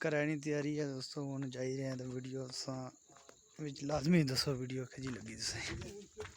ਘਰੇ ਨਹੀਂ ਤਿਆਰੀ ਹੈ ਦੋਸਤੋ, ਹੁਣ ਜਾਈ ਰਹੇ ਹਾਂ ਤਾਂ ਵੀਡੀਓ ਅਸਾਂ ਵਿੱਚ ਲਾਜ਼ਮੀ ਦੱਸੋ ਵੀਡੀਓ ਕਿਹੋ ਜਿਹੀ ਲੱਗੀ ਤੁਸੀਂ।